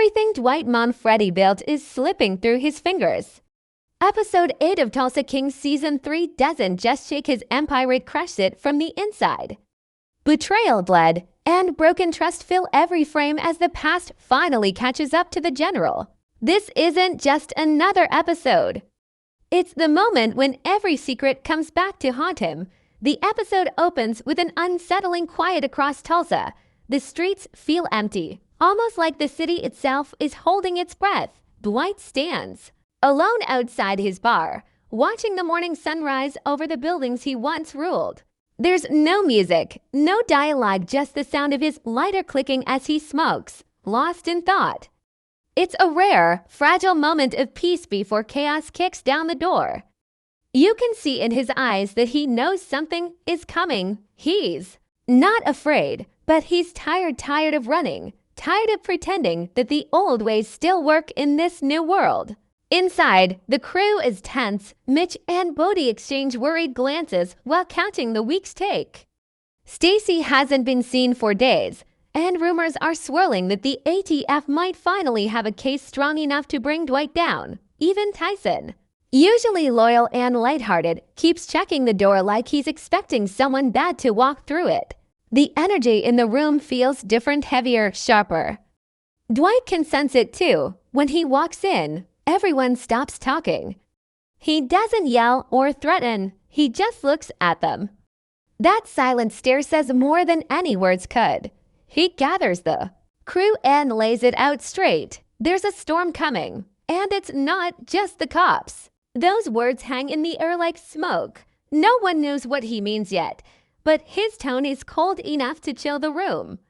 Everything Dwight Manfredi built is slipping through his fingers. Episode 8 of Tulsa King Season 3 doesn't just shake his empire, it crushes it from the inside. Betrayal, blood, and broken trust fill every frame as the past finally catches up to the general. This isn't just another episode. It's the moment when every secret comes back to haunt him. The episode opens with an unsettling quiet across Tulsa. The streets feel empty, almost like the city itself is holding its breath. Dwight stands alone outside his bar, watching the morning sunrise over the buildings he once ruled. There's no music, no dialogue, just the sound of his lighter clicking as he smokes, lost in thought. It's a rare, fragile moment of peace before chaos kicks down the door. You can see in his eyes that he knows something is coming. He's not afraid, but he's tired of running, tired of pretending that the old ways still work in this new world. Inside, the crew is tense. Mitch and Bodhi exchange worried glances while counting the week's take. Stacy hasn't been seen for days, and rumors are swirling that the ATF might finally have a case strong enough to bring Dwight down. Even Tyson, usually loyal and lighthearted, keeps checking the door like he's expecting someone bad to walk through it. The energy in the room feels different, heavier, sharper. Dwight can sense it too. When he walks in, everyone stops talking. He doesn't yell or threaten, he just looks at them. That silent stare says more than any words could. He gathers the crew and lays it out straight. There's a storm coming, and it's not just the cops. Those words hang in the air like smoke. No one knows what he means yet, but his tone is cold enough to chill the room.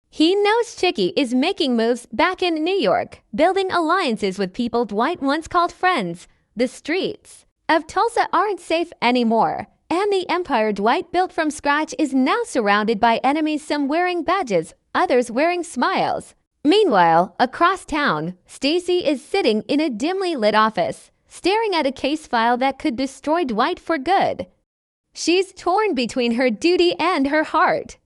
He knows Chickie is making moves back in New York, building alliances with people Dwight once called friends. The streets of Tulsa aren't safe anymore, and the empire Dwight built from scratch is now surrounded by enemies, some wearing badges, others wearing smiles. Meanwhile, across town, Stacy is sitting in a dimly lit office, staring at a case file that could destroy Dwight for good. She's torn between her duty and her heart.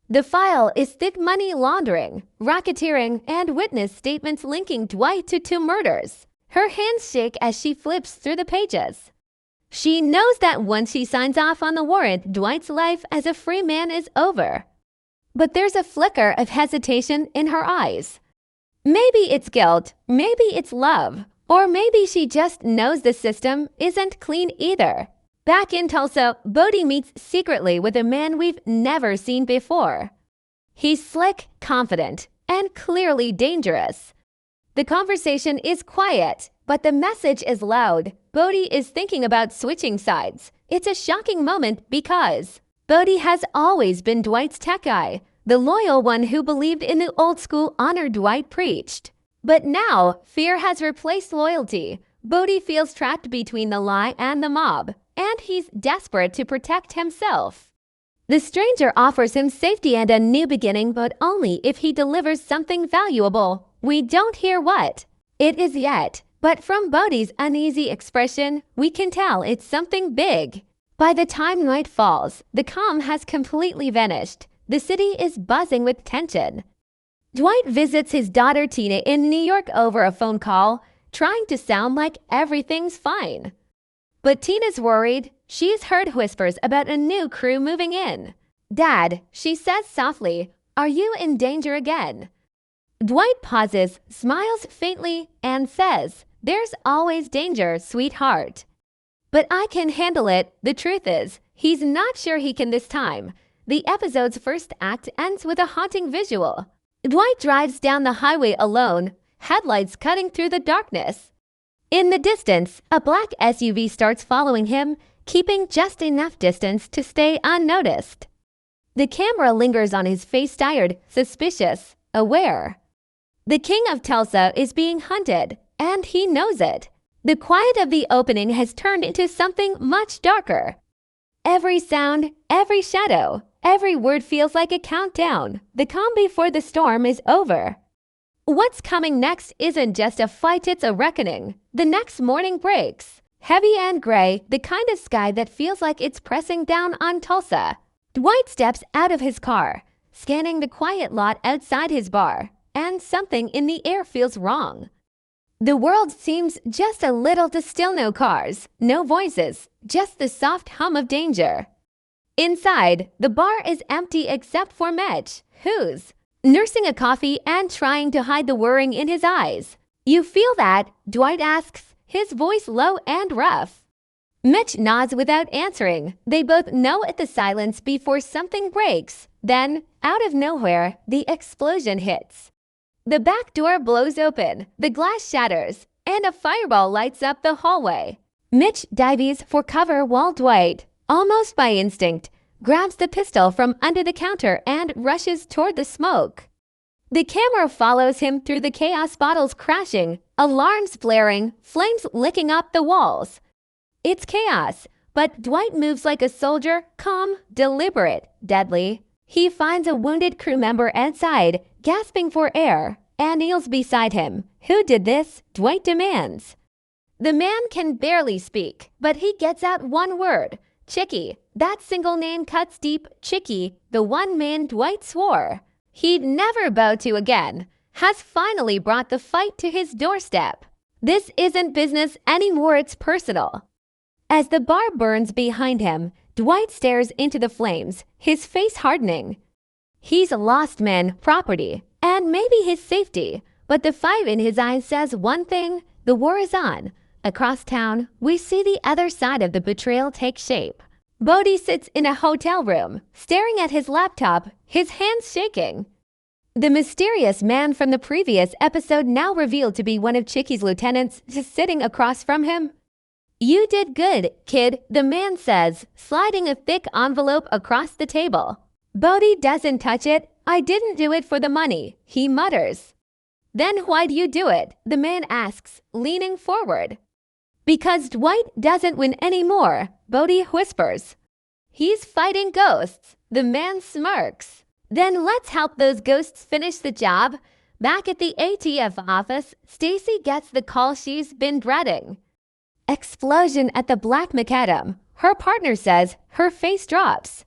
The file is thick: money laundering, racketeering, and witness statements linking Dwight to 2 murders. Her hands shake as she flips through the pages. She knows that once she signs off on the warrant, Dwight's life as a free man is over. But there's a flicker of hesitation in her eyes. Maybe it's guilt, maybe it's love, or maybe she just knows the system isn't clean either. Back in Tulsa, Bodhi meets secretly with a man we've never seen before. He's slick, confident, and clearly dangerous. The conversation is quiet, but the message is loud. Bodhi is thinking about switching sides. It's a shocking moment because Bodhi has always been Dwight's tech guy, the loyal one who believed in the old school honor Dwight preached. But now, fear has replaced loyalty. Bodhi feels trapped between the lie and the mob, and he's desperate to protect himself. The stranger offers him safety and a new beginning, but only if he delivers something valuable. We don't hear what it is yet, but from Bodhi's uneasy expression, we can tell it's something big. By the time night falls, the calm has completely vanished. The city is buzzing with tension. Dwight visits his daughter Tina in New York over a phone call, trying to sound like everything's fine. But Tina's worried. She's heard whispers about a new crew moving in. "Dad," she says softly, "are you in danger again?" Dwight pauses, smiles faintly, and says, "There's always danger, sweetheart. But I can handle it." The truth is, he's not sure he can this time. The episode's first act ends with a haunting visual. Dwight drives down the highway alone, headlights cutting through the darkness. In the distance, a black SUV starts following him, keeping just enough distance to stay unnoticed. The camera lingers on his face, tired, suspicious, aware. The king of Tulsa is being hunted, and he knows it. The quiet of the opening has turned into something much darker. Every sound, every shadow, every word feels like a countdown. The calm before the storm is over. What's coming next isn't just a fight, it's a reckoning. The next morning breaks, heavy and gray, the kind of sky that feels like it's pressing down on Tulsa. Dwight steps out of his car, scanning the quiet lot outside his bar. and something in the air feels wrong. The world seems just a little to still. No cars, no voices, just the soft hum of danger. Inside, the bar is empty except for Mitch, who's nursing a coffee and trying to hide the worrying in his eyes. "You feel that?" Dwight asks, his voice low and rough. Mitch nods without answering. They both know at the silence before something breaks. Then, out of nowhere, the explosion hits. The back door blows open, the glass shatters, and a fireball lights up the hallway. Mitch dives for cover while Dwight, almost by instinct, grabs the pistol from under the counter and rushes toward the smoke. The camera follows him through the chaos, bottles crashing, alarms blaring, flames licking up the walls. It's chaos, but Dwight moves like a soldier, calm, deliberate, deadly. He finds a wounded crew member outside, gasping for air, and kneels beside him. "Who did this?" Dwight demands. The man can barely speak, but he gets out one word: Chickie. That single name cuts deep. Chickie, the one man Dwight swore he'd never bow to again, has finally brought the fight to his doorstep. This isn't business anymore, it's personal. As the bar burns behind him, Dwight stares into the flames, his face hardening. He's lost men, property, and maybe his safety, but the fire in his eyes says one thing: the war is on. Across town, we see the other side of the betrayal take shape. Bodhi sits in a hotel room, staring at his laptop, his hands shaking. The mysterious man from the previous episode, now revealed to be one of Chickie's lieutenants, is sitting across from him. "You did good, kid," the man says, sliding a thick envelope across the table. Bodhi doesn't touch it. "I didn't do it for the money," he mutters. "Then why'd you do it?" the man asks, leaning forward. "Because Dwight doesn't win anymore," Bodhi whispers. "He's fighting ghosts," the man smirks. "Then let's help those ghosts finish the job." Back at the ATF office, Stacy gets the call she's been dreading. Explosion at the Black Macadam. Her partner says. Her face drops.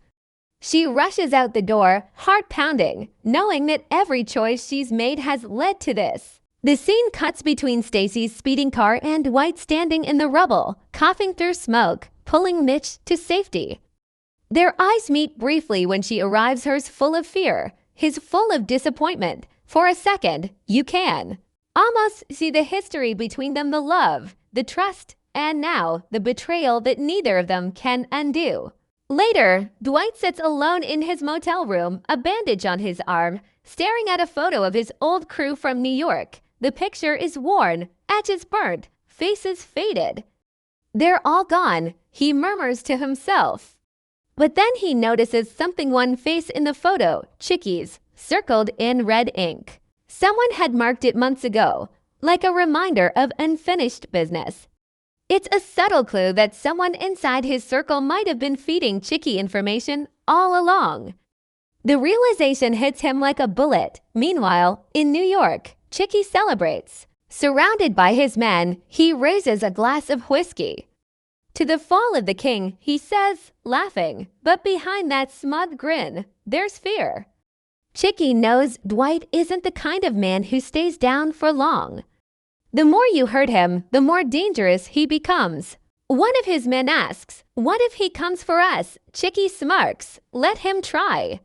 She rushes out the door, heart pounding, knowing that every choice she's made has led to this. The scene cuts between Stacy's speeding car and Dwight standing in the rubble, coughing through smoke, pulling Mitch to safety. Their eyes meet briefly when she arrives, hers full of fear, his full of disappointment. For a second, you can almost see the history between them, the love, the trust, and now the betrayal that neither of them can undo. Later, Dwight sits alone in his motel room, a bandage on his arm, staring at a photo of his old crew from New York. The picture is worn, edges burnt, faces faded. "They're all gone," he murmurs to himself. But then he notices something, one face in the photo, Chickie's, circled in red ink. Someone had marked it months ago, like a reminder of unfinished business. It's a subtle clue that someone inside his circle might have been feeding Chickie information all along. The realization hits him like a bullet. Meanwhile, in New York, Chickie celebrates. Surrounded by his men, he raises a glass of whiskey. "To the fall of the king," he says, laughing, but behind that smug grin, there's fear. Chickie knows Dwight isn't the kind of man who stays down for long. The more you hurt him, the more dangerous he becomes. One of his men asks, "What if he comes for us?" Chickie smirks, "Let him try."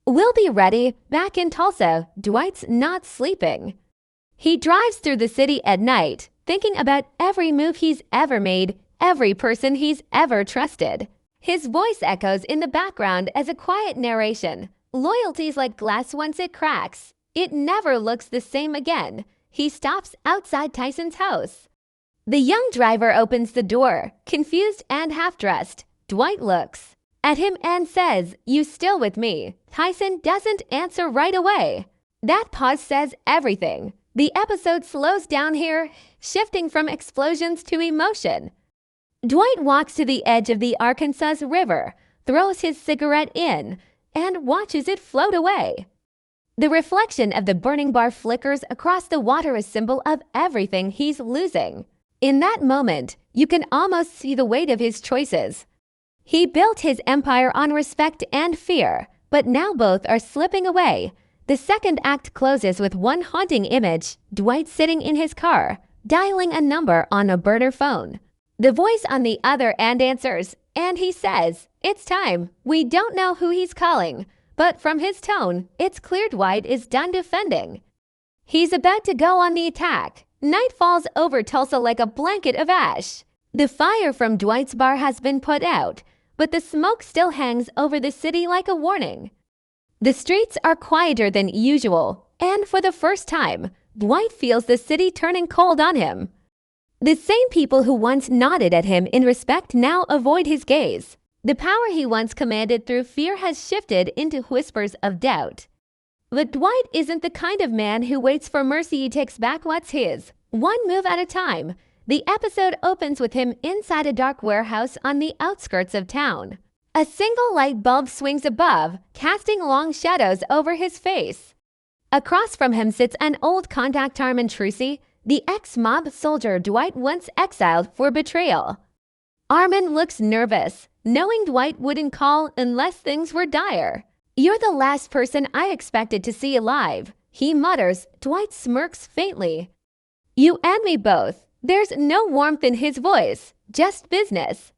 "We'll be ready." Back in Tulsa, Dwight's not sleeping. He drives through the city at night, thinking about every move he's ever made, every person he's ever trusted. His voice echoes in the background as a quiet narration. Loyalty's like glass once it cracks. It never looks the same again. He stops outside Tyson's house. The young driver opens the door, confused and half-dressed. Dwight looks at him and says, "You still with me?" Tyson doesn't answer right away. That pause says everything. The episode slows down here, shifting from explosions to emotion. Dwight walks to the edge of the Arkansas River, throws his cigarette in, and watches it float away. The reflection of the burning bar flickers across the water, a symbol of everything he's losing. In that moment, you can almost see the weight of his choices. He built his empire on respect and fear, but now both are slipping away. The second act closes with one haunting image, Dwight sitting in his car, dialing a number on a burner phone. The voice on the other end answers, and he says, "It's time." We don't know who he's calling, but from his tone, it's clear Dwight is done defending. He's about to go on the attack. Night falls over Tulsa like a blanket of ash. The fire from Dwight's bar has been put out, but the smoke still hangs over the city like a warning. The streets are quieter than usual, and for the first time, Dwight feels the city turning cold on him. The same people who once nodded at him in respect now avoid his gaze. The power he once commanded through fear has shifted into whispers of doubt. But Dwight isn't the kind of man who waits for mercy. He takes back what's his, one move at a time. The episode opens with him inside a dark warehouse on the outskirts of town. A single light bulb swings above, casting long shadows over his face. Across from him sits an old contact Armand Trucy, the ex-mob soldier Dwight once exiled for betrayal. Armand looks nervous, knowing Dwight wouldn't call unless things were dire. "You're the last person I expected to see alive," he mutters. Dwight smirks faintly. "You and me both." There's no warmth in his voice, just business.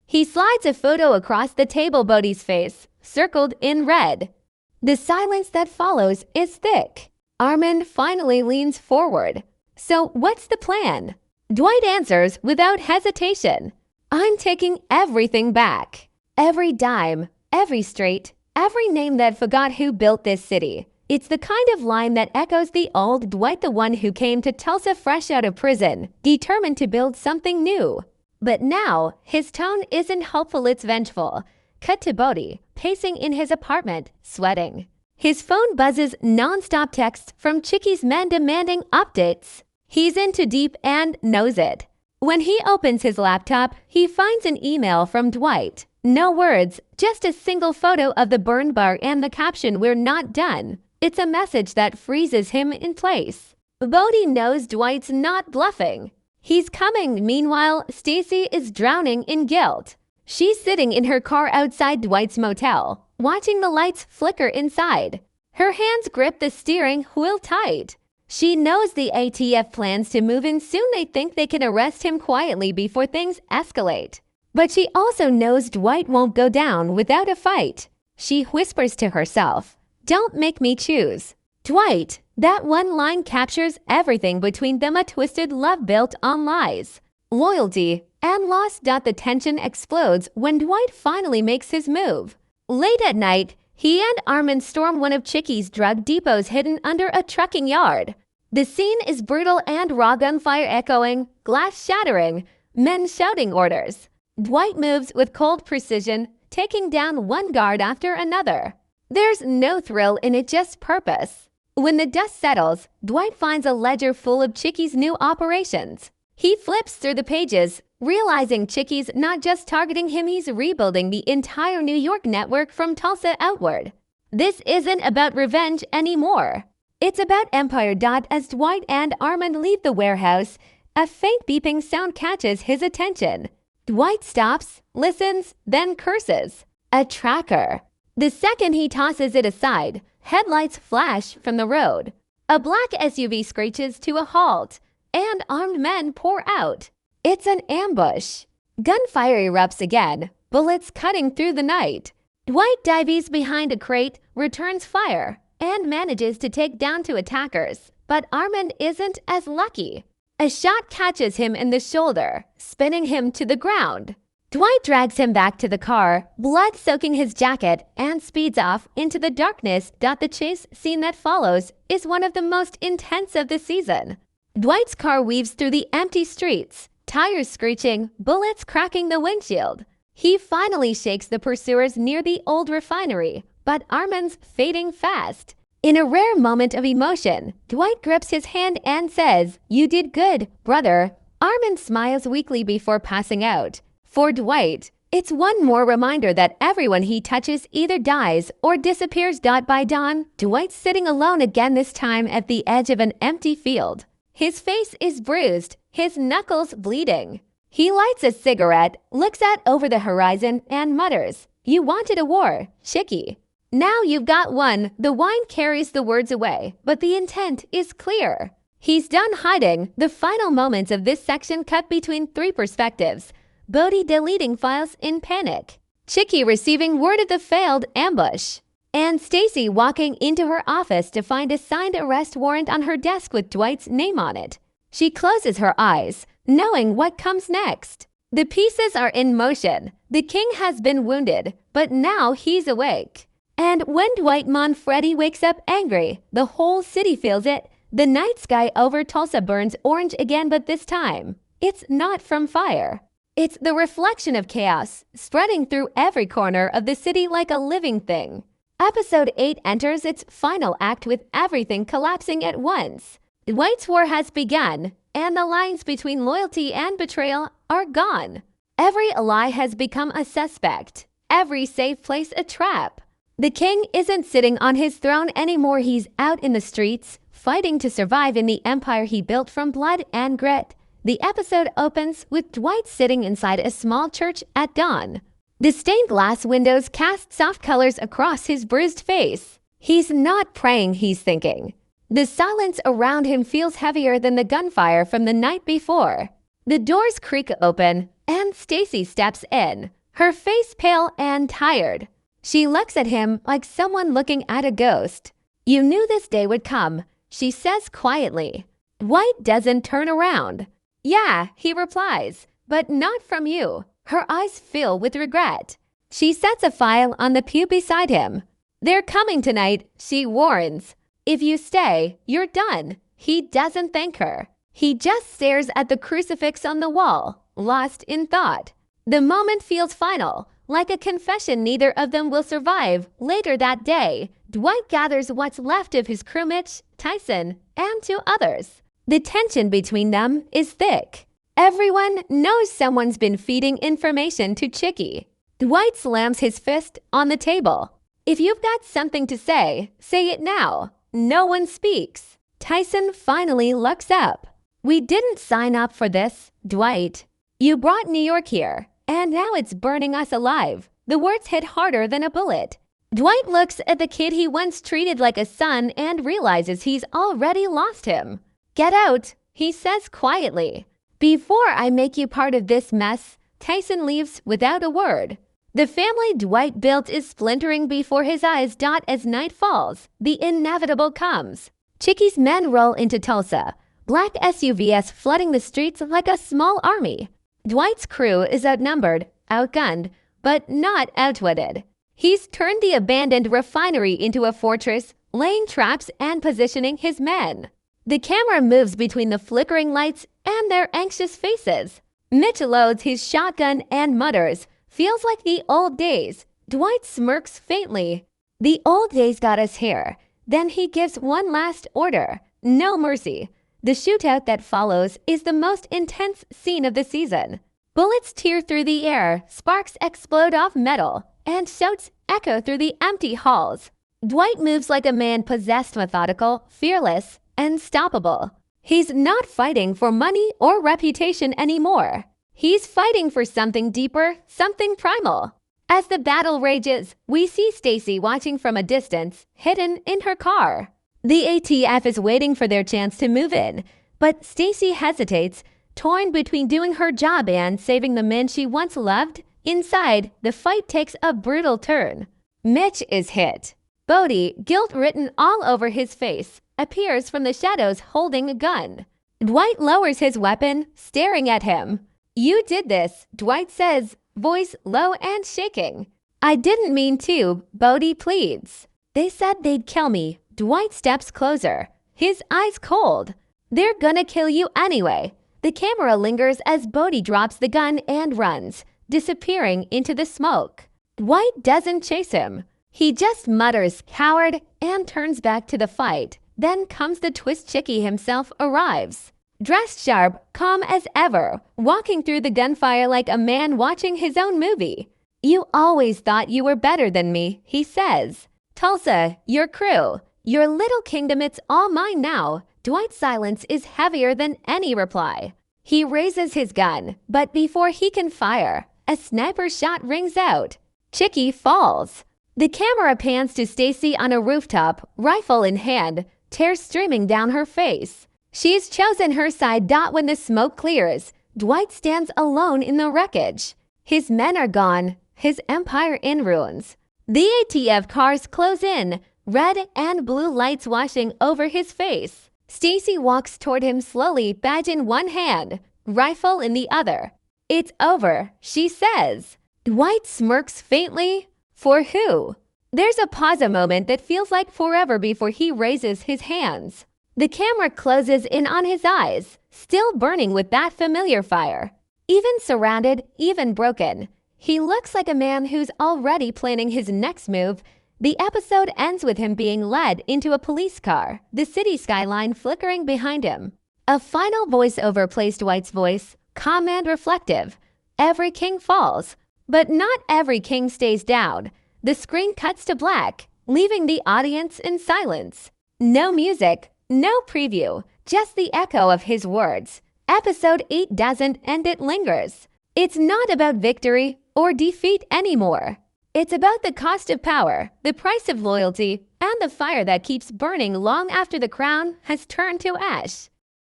He slides a photo across the table. Bodhi's face, circled in red. The silence that follows is thick. Armand finally leans forward. "So what's the plan?" Dwight answers without hesitation. "I'm taking everything back. Every dime, every street, every name that forgot who built this city." It's the kind of line that echoes the old Dwight, the one who came to Tulsa fresh out of prison, determined to build something new. But now, his tone isn't hopeful, it's vengeful. Cut to Bodhi, pacing in his apartment, sweating. His phone buzzes, non-stop texts from Chickie's men demanding updates. He's in too deep and knows it. When he opens his laptop, he finds an email from Dwight. No words, just a single photo of the burned bar and the caption, "We're not done." It's a message that freezes him in place. Bodhi knows Dwight's not bluffing. He's coming. Meanwhile, Stacy is drowning in guilt. She's sitting in her car outside Dwight's motel, watching the lights flicker inside. Her hands grip the steering wheel tight. She knows the ATF plans to move in soon. They think they can arrest him quietly before things escalate. But she also knows Dwight won't go down without a fight. She whispers to herself, "Don't make me choose." Dwight, that one line captures everything between them, a twisted love built on lies, loyalty, and loss. The tension explodes when Dwight finally makes his move. Late at night, he and Armand storm one of Chickie's drug depots hidden under a trucking yard. The scene is brutal and raw, gunfire echoing, glass shattering, men shouting orders. Dwight moves with cold precision, taking down one guard after another. There's no thrill in it, just purpose. When the dust settles, Dwight finds a ledger full of Chickie's new operations. He flips through the pages, realizing Chickie's not just targeting him, he's rebuilding the entire New York network from Tulsa outward. This isn't about revenge anymore. It's about empire. As Dwight and Armand leave the warehouse, a faint beeping sound catches his attention. Dwight stops, listens, then curses. A tracker. The second he tosses it aside, headlights flash from the road. A black SUV screeches to a halt, and armed men pour out. It's an ambush. Gunfire erupts again, bullets cutting through the night. Dwight dives behind a crate, returns fire, and manages to take down two attackers. But Armand isn't as lucky. A shot catches him in the shoulder, spinning him to the ground. Dwight drags him back to the car, blood soaking his jacket, and speeds off into the darkness. The chase scene that follows is one of the most intense of the season. Dwight's car weaves through the empty streets, tires screeching, bullets cracking the windshield. He finally shakes the pursuers near the old refinery, but Armand's fading fast. In a rare moment of emotion, Dwight grips his hand and says, "You did good, brother." Armand smiles weakly before passing out. For Dwight, it's one more reminder that everyone he touches either dies or disappears. By dawn, Dwight's sitting alone again, this time at the edge of an empty field. His face is bruised, his knuckles bleeding. He lights a cigarette, looks out over the horizon, and mutters, "You wanted a war, Chickie." Now you've got one. The wine carries the words away, but the intent is clear. He's done hiding. The final moments of this section cut between three perspectives. Bodhi deleting files in panic, Chickie receiving word of the failed ambush, and Stacy walking into her office to find a signed arrest warrant on her desk with Dwight's name on it. She closes her eyes, knowing what comes next. The pieces are in motion. The king has been wounded, but now he's awake. And when Dwight Manfredi wakes up angry, the whole city feels it. The night sky over Tulsa burns orange again, but this time, it's not from fire. It's the reflection of chaos, spreading through every corner of the city like a living thing. Episode 8 enters its final act with everything collapsing at once. Dwight's war has begun, and the lines between loyalty and betrayal are gone. Every ally has become a suspect, every safe place a trap. The king isn't sitting on his throne anymore. He's out in the streets, fighting to survive in the empire he built from blood and grit. The episode opens with Dwight sitting inside a small church at dawn. The stained glass windows cast soft colors across his bruised face. He's not praying, he's thinking. The silence around him feels heavier than the gunfire from the night before. The doors creak open, and Stacy steps in, her face pale and tired. She looks at him like someone looking at a ghost. "You knew this day would come," she says quietly. Dwight doesn't turn around. "Yeah," he replies, "but not from you." Her eyes fill with regret. She sets a file on the pew beside him. "They're coming tonight," she warns. "If you stay, you're done." He doesn't thank her. He just stares at the crucifix on the wall, lost in thought. The moment feels final, like a confession neither of them will survive. Later that day, Dwight gathers what's left of his crew, Mitch, Tyson, and two others. The tension between them is thick. Everyone knows someone's been feeding information to Chickie. Dwight slams his fist on the table. "If you've got something to say it now." No one speaks. Tyson finally looks up. "We didn't sign up for this, Dwight. You brought New York here, and now it's burning us alive." The words hit harder than a bullet. Dwight looks at the kid he once treated like a son and realizes he's already lost him. "Get out," he says quietly. "Before I make you part of this mess." Tyson leaves without a word. The family Dwight built is splintering before his eyes. As night falls, the inevitable comes. Chickie's men roll into Tulsa, black SUVs flooding the streets like a small army. Dwight's crew is outnumbered, outgunned, but not outwitted. He's turned the abandoned refinery into a fortress, laying traps and positioning his men. The camera moves between the flickering lights and their anxious faces. Mitch loads his shotgun and mutters, "Feels like the old days." Dwight smirks faintly. "The old days got us here." Then he gives one last order. No mercy. The shootout that follows is the most intense scene of the season. Bullets tear through the air, sparks explode off metal, and shouts echo through the empty halls. Dwight moves like a man possessed, methodical, fearless, unstoppable. He's not fighting for money or reputation anymore. He's fighting for something deeper, something primal. As the battle rages, we see Stacy watching from a distance, hidden in her car. The ATF is waiting for their chance to move in, but Stacy hesitates, torn between doing her job and saving the men she once loved. Inside, the fight takes a brutal turn. Mitch is hit. Bodhi, guilt written all over his face, appears from the shadows holding a gun. Dwight lowers his weapon, staring at him. "You did this," Dwight says, voice low and shaking. "I didn't mean to," Bodhi pleads. "They said they'd kill me." Dwight steps closer, his eyes cold. "They're gonna kill you anyway." The camera lingers as Bodhi drops the gun and runs, disappearing into the smoke. Dwight doesn't chase him. He just mutters, "Coward," and turns back to the fight. Then comes the twist. Chickie himself arrives. Dressed sharp, calm as ever, walking through the gunfire like a man watching his own movie. "You always thought you were better than me," he says. "Tulsa, your crew, your little kingdom, it's all mine now." Dwight's silence is heavier than any reply. He raises his gun, but before he can fire, a sniper shot rings out. Chickie falls. The camera pans to Stacy on a rooftop, rifle in hand, tears streaming down her face. She's chosen her side. When the smoke clears, Dwight stands alone in the wreckage. His men are gone, his empire in ruins. The ATF cars close in, red and blue lights washing over his face. Stacy walks toward him slowly, badge in one hand, rifle in the other. "It's over," she says. Dwight smirks faintly. For who? There's a pause, a moment that feels like forever before he raises his hands. The camera closes in on his eyes, still burning with that familiar fire. Even surrounded, even broken, he looks like a man who's already planning his next move. The episode ends with him being led into a police car, the city skyline flickering behind him. A final voiceover plays Dwight's voice, calm and reflective. Every king falls, but not every king stays down. The screen cuts to black, leaving the audience in silence. No music, no preview, just the echo of his words. Episode 8 doesn't end, it lingers. It's not about victory or defeat anymore. It's about the cost of power, the price of loyalty, and the fire that keeps burning long after the crown has turned to ash.